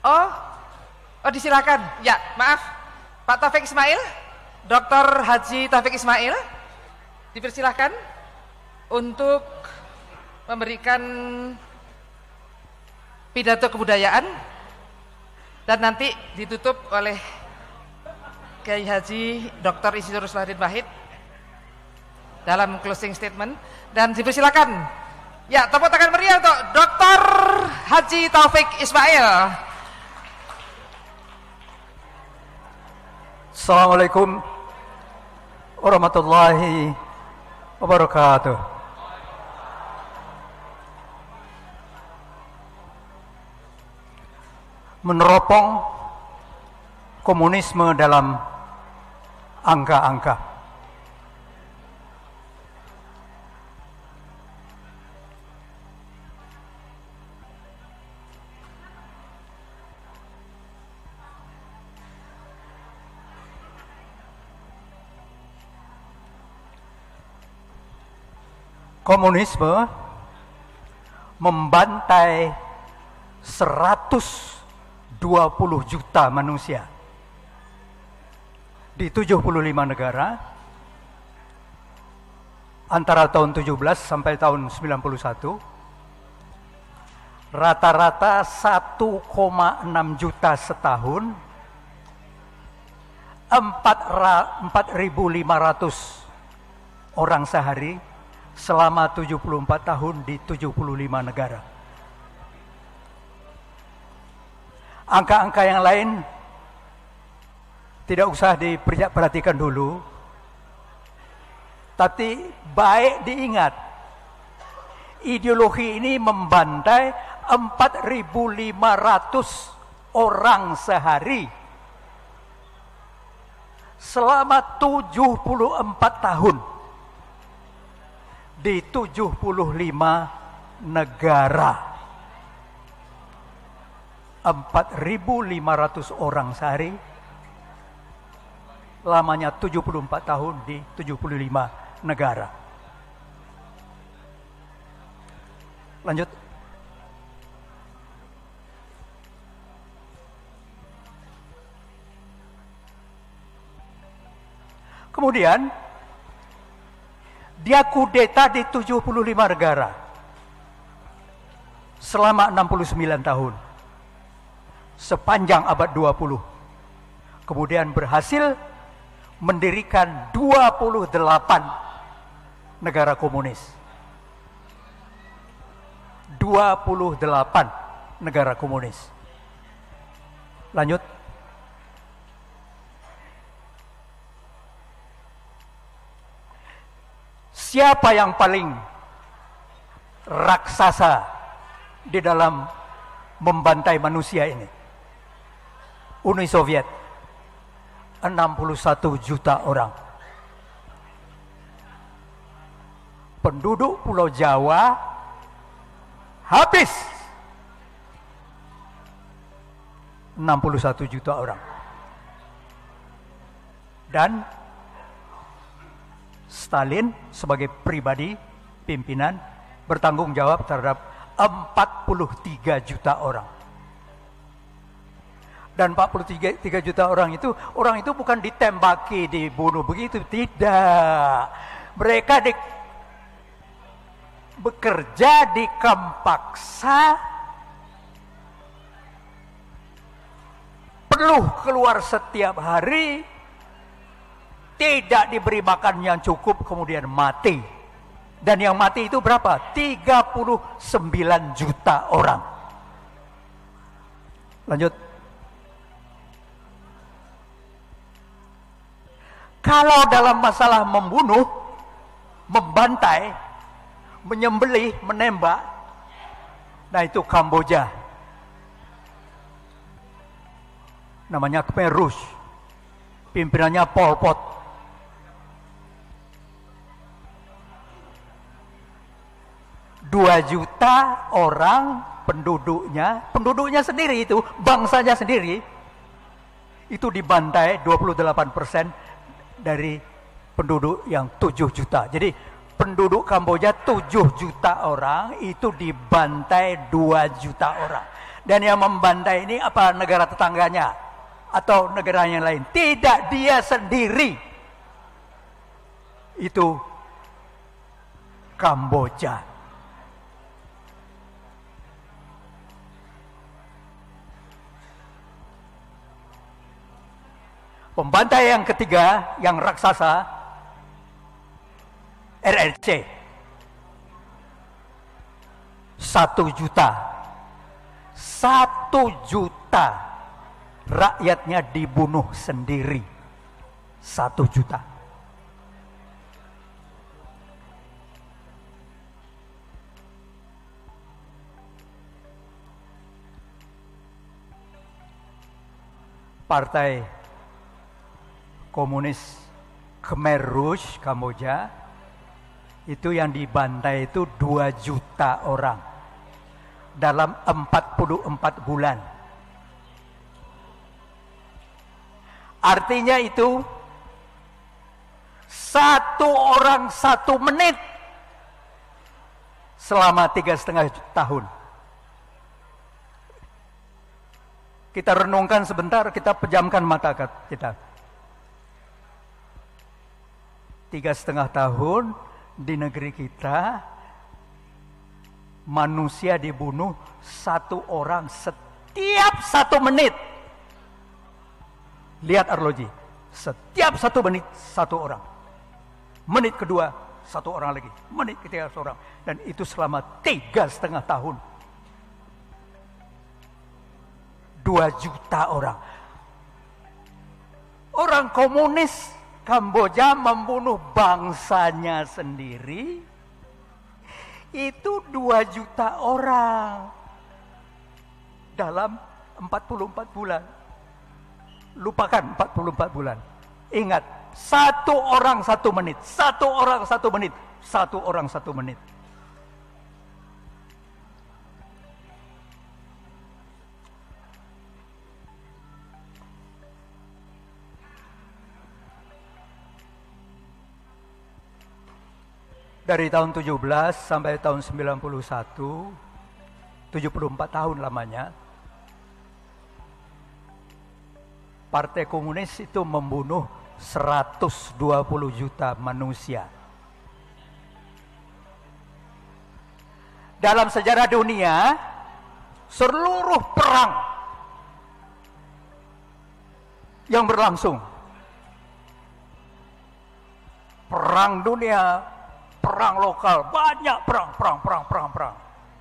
Oh, disilakan. Ya, maaf. Pak Taufik Ismail, Dr. Haji Taufik Ismail, dipersilahkan untuk memberikan pidato kebudayaan dan nanti ditutup oleh Kiai Haji Dr. Insinyur Salahuddin Wahid dalam closing statement. Dan dipersilakan, ya, tepuk tangan meriah untuk Dr. Haji Taufik Ismail. Assalamualaikum warahmatullahi wabarakatuh. Meneropong komunisme dalam angka-angka. Komunisme membantai 120 juta manusia di 75 negara antara tahun 17 sampai tahun 91, rata-rata 1,6 juta setahun, 4.500 orang sehari selama 74 tahun di 75 negara. Angka-angka yang lain tidak usah diperhatikan dulu, tapi baik diingat, ideologi ini membantai 4.500 orang sehari selama 74 tahun di 75 negara. 4.500 orang sehari, lamanya 74 tahun di 75 negara. Lanjut. Kemudian dia kudeta di 75 negara selama 69 tahun sepanjang abad 20. Kemudian berhasil mendirikan 28 negara komunis. 28 negara komunis. Lanjut. Siapa yang paling raksasa di dalam membantai manusia ini? Uni Soviet, 61 juta orang. Penduduk Pulau Jawa habis 61 juta orang. Dan Stalin sebagai pribadi pimpinan bertanggung jawab terhadap 43 juta orang. Dan 43 juta orang itu bukan ditembaki, dibunuh begitu, tidak. Mereka bekerja di kamp paksa, perlu keluar setiap hari, tidak diberi makan yang cukup, kemudian mati. Dan yang mati itu berapa? 39 juta orang. Lanjut. Kalau dalam masalah membunuh, membantai, menyembelih, menembak, nah itu Kamboja. Namanya Khmer Rouge. Pimpinannya Pol Pot. 2 juta orang penduduknya sendiri itu, bangsanya sendiri, itu dibantai 28% dari penduduk yang 7 juta. Jadi penduduk Kamboja 7 juta orang, itu dibantai 2 juta orang. Dan yang membantai ini apa, negara tetangganya atau negara yang lain? Tidak, dia sendiri. Itu Kamboja. Pembantai yang ketiga, yang raksasa, RRC. 1 juta. 1 juta rakyatnya dibunuh sendiri. 1 juta. Partai Komunis Khmer Rouge Kamboja itu yang dibantai itu 2 juta orang dalam 44 bulan. Artinya itu 1 orang 1 menit selama 3,5 tahun. Kita renungkan sebentar, kita pejamkan mata kita. 3,5 tahun di negeri kita, manusia dibunuh 1 orang setiap 1 menit. Lihat arloji, setiap 1 menit 1 orang. Menit kedua 1 orang lagi, menit ketiga 1 orang. Dan itu selama 3,5 tahun. 2 juta orang. Orang komunis Kamboja membunuh bangsanya sendiri, itu 2 juta orang dalam 44 bulan. Lupakan 44 bulan. Ingat, 1 orang 1 menit, 1 orang 1 menit, 1 orang 1 menit. Dari tahun 17 sampai tahun 91, 74 tahun lamanya, Partai Komunis itu membunuh 120 juta manusia. Dalam sejarah dunia, seluruh perang yang berlangsung, perang dunia, perang lokal, banyak perang.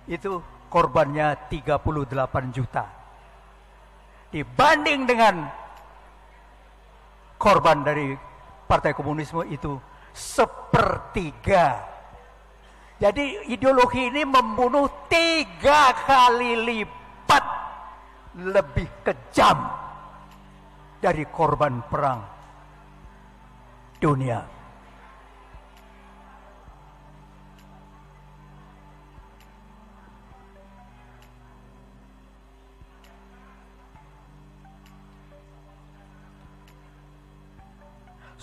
Itu korbannya 38 juta. Dibanding dengan korban dari Partai Komunisme itu 1/3. Jadi ideologi ini membunuh 3 kali lipat lebih kejam dari korban perang dunia.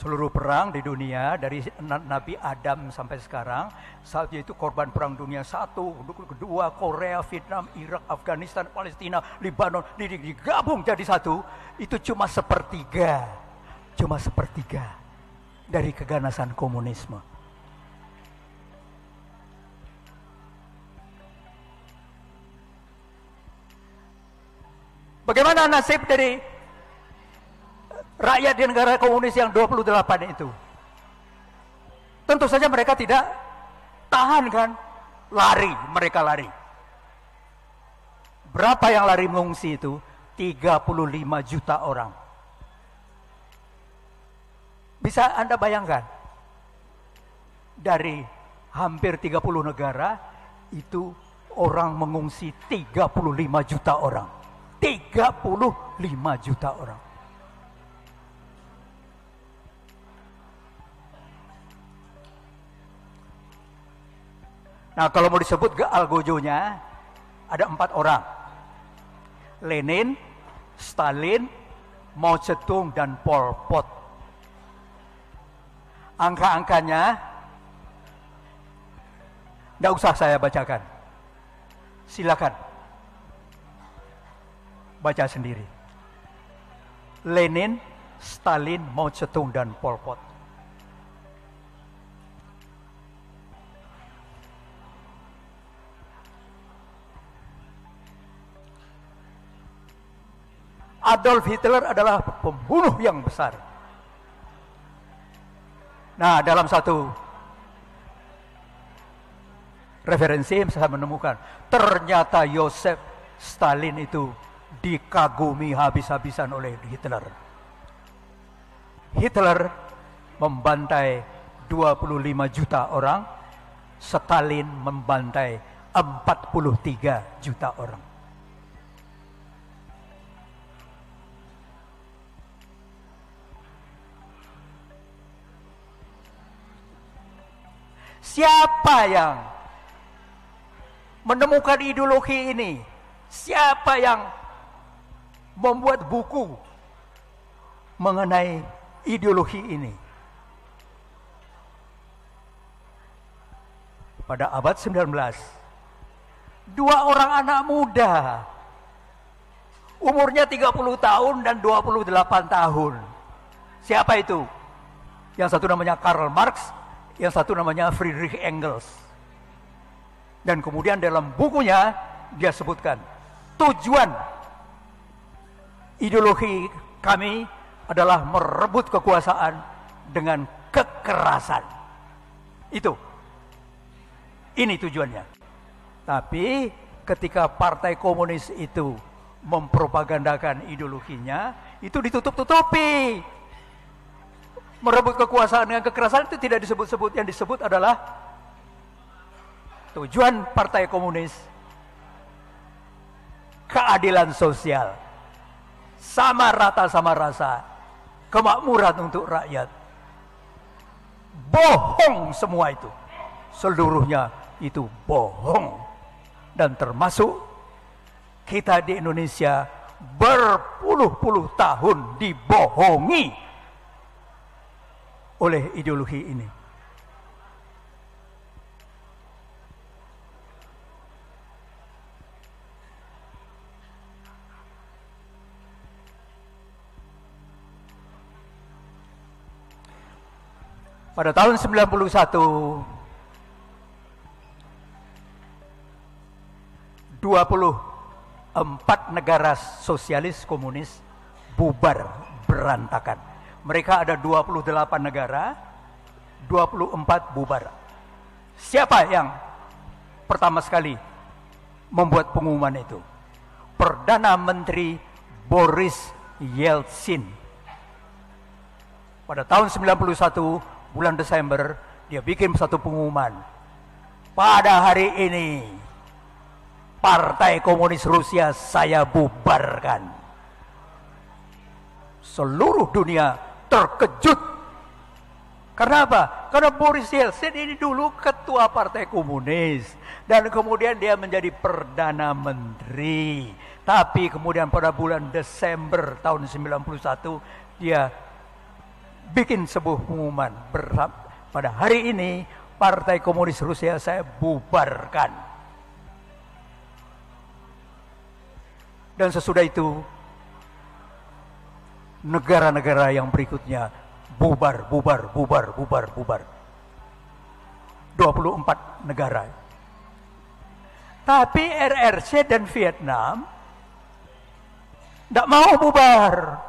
Seluruh perang di dunia dari Nabi Adam sampai sekarang, saat itu korban perang dunia 1, 2, Korea, Vietnam, Irak, Afghanistan, Palestina, Lebanon, digabung jadi 1, itu cuma 1/3. Cuma 1/3 dari keganasan komunisme. Bagaimana nasib dari rakyat di negara komunis yang 28 itu? Tentu saja mereka tidak tahan kan? Mereka lari. Berapa yang lari mengungsi itu? 35 juta orang. Bisa Anda bayangkan? Dari hampir 30 negara, itu orang mengungsi 35 juta orang. 35 juta orang. Nah, kalau mau disebut algojonya, ada 4 orang. Lenin, Stalin, Mao Zedong, dan Pol Pot. Angka-angkanya Tidak usah saya bacakan. Silakan baca sendiri. Lenin, Stalin, Mao Zedong, dan Pol Pot. Adolf Hitler adalah pembunuh yang besar. Nah, dalam satu referensi saya menemukan ternyata Joseph Stalin itu dikagumi habis-habisan oleh Hitler. Hitler membantai 25 juta orang, Stalin membantai 43 juta orang. Siapa yang menemukan ideologi ini? Siapa yang membuat buku mengenai ideologi ini? Pada abad 19, dua orang anak muda, umurnya 30 tahun dan 28 tahun. Siapa itu? Yang satu namanya Karl Marx, yang satu namanya Friedrich Engels. Dan kemudian dalam bukunya dia sebutkan tujuan ideologi kami adalah merebut kekuasaan dengan kekerasan. Ini tujuannya. Tapi ketika Partai Komunis itu mempropagandakan ideologinya, itu ditutup-tutupi. Merebut kekuasaan dengan kekerasan itu tidak disebut-sebut. Yang disebut adalah tujuan Partai Komunis keadilan sosial, sama rata sama rasa, kemakmuran untuk rakyat. Bohong semua itu. Seluruhnya itu bohong. Dan termasuk kita di Indonesia berpuluh-puluh tahun dibohongi oleh ideologi ini. Pada tahun 91, 24 negara sosialis komunis bubar berantakan. Mereka ada 28 negara, 24 bubar. Siapa yang pertama sekali membuat pengumuman itu? Perdana Menteri Boris Yeltsin. Pada tahun 91, bulan Desember, dia bikin satu pengumuman. Pada hari ini, Partai Komunis Rusia saya bubarkan. Seluruh dunia terkejut. Karena apa? Karena Boris Yeltsin ini dulu ketua Partai Komunis. Dan kemudian dia menjadi Perdana Menteri. Tapi kemudian pada bulan Desember tahun 91, dia bikin sebuah pengumuman. Pada hari ini, Partai Komunis Rusia saya bubarkan. Dan sesudah itu, negara-negara yang berikutnya bubar. 24 negara. Tapi RRC dan Vietnam tidak mau bubar.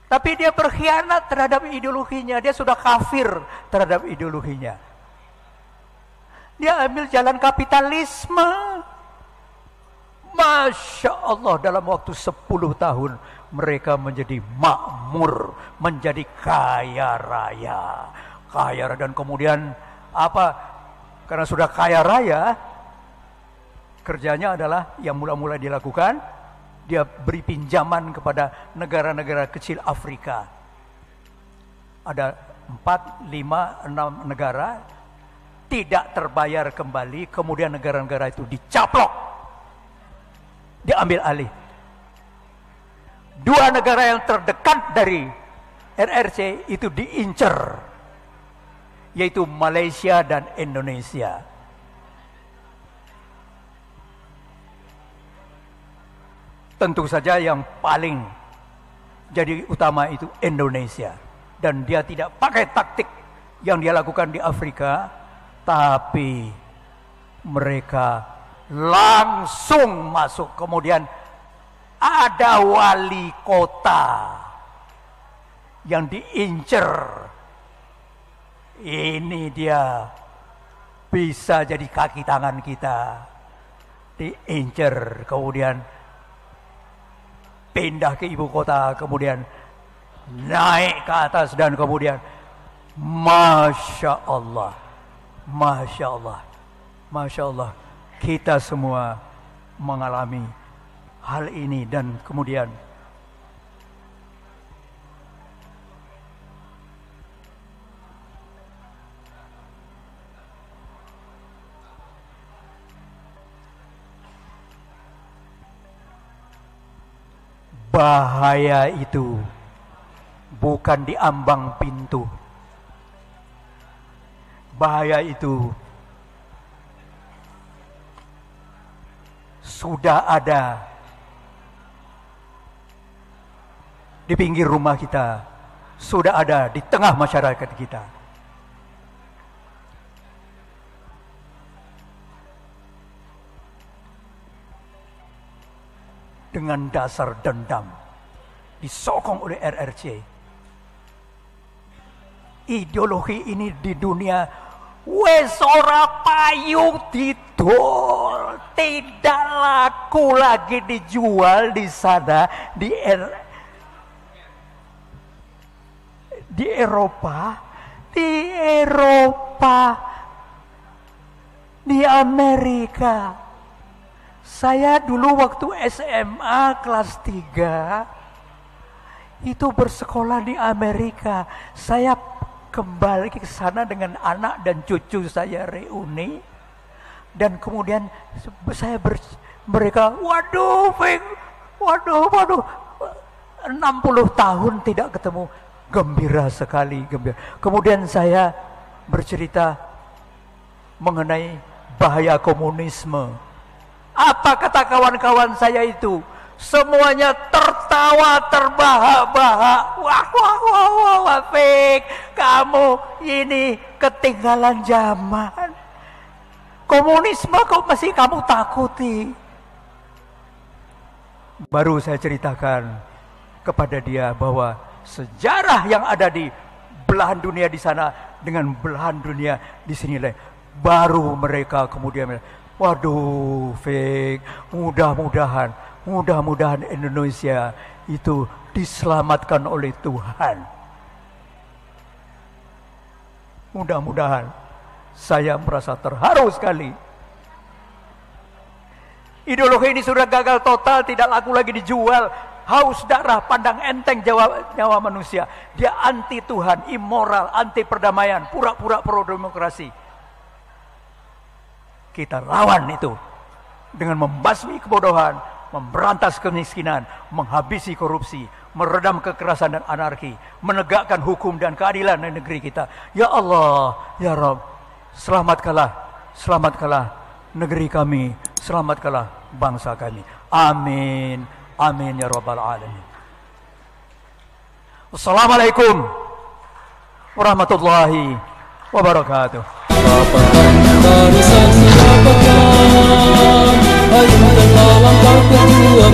Tapi dia berkhianat terhadap ideologinya. Dia sudah kafir terhadap ideologinya. Dia ambil jalan kapitalisme. Masya Allah, dalam waktu 10 tahun mereka menjadi makmur, menjadi kaya raya. Dan kemudian apa? Karena sudah kaya raya, kerjanya adalah yang mula-mula dilakukan, dia beri pinjaman kepada negara-negara kecil Afrika. Ada 4, 5, 6 negara tidak terbayar kembali, kemudian negara-negara itu dicaplok, diambil alih. 2 negara yang terdekat dari RRC itu diincer. yaitu Malaysia dan Indonesia. Tentu saja yang paling jadi utama itu Indonesia. Dan dia tidak pakai taktik yang dia lakukan di Afrika, tapi mereka langsung masuk. Kemudian ada wali kota yang diincer. Ini dia bisa jadi kaki tangan kita. Diincer, kemudian pindah ke ibu kota, kemudian naik ke atas, dan kemudian Masya Allah, Masya Allah, Masya Allah, kita semua mengalami hal ini. Dan kemudian bahaya itu bukan di ambang pintu. Bahaya itu sudah ada di pinggir rumah kita, sudah ada di tengah masyarakat kita. Dengan dasar dendam, disokong oleh RRC. Ideologi ini di dunia wes ora payu didol, tidak laku lagi dijual di sana, di Eropa, di Amerika. Saya dulu waktu SMA kelas 3 itu bersekolah di Amerika. Saya kembali ke sana dengan anak dan cucu saya reuni, dan kemudian mereka waduh 60 tahun tidak ketemu, gembira sekali, gembira. Kemudian saya bercerita mengenai bahaya komunisme. Apa kata kawan-kawan saya itu? Semuanya tertawa terbahak-bahak. Wah, Fik, kamu ini ketinggalan zaman. Komunisme kok masih kamu takuti? Baru saya ceritakan kepada dia bahwa sejarah yang ada di belahan dunia di sana dengan belahan dunia di sini lain. Baru mereka kemudian, waduh, Fik, mudah-mudahan Indonesia itu diselamatkan oleh Tuhan. Mudah-mudahan. Saya merasa terharu sekali. Ideologi ini sudah gagal total, tidak laku lagi dijual. Haus darah, pandang enteng nyawa manusia. Dia anti Tuhan, immoral, anti perdamaian, pura-pura pro-demokrasi. Kita lawan itu dengan membasmi kebodohan, memberantas kemiskinan, menghabisi korupsi, meredam kekerasan dan anarki, menegakkan hukum dan keadilan di negeri kita. Ya Allah, ya Rabb, selamatkanlah negeri kami, selamatkanlah bangsa kami. Amin, amin ya Rabbal Alamin. Wassalamualaikum warahmatullahi wabarakatuh. Barisan siapakah? Ayo langkah kedua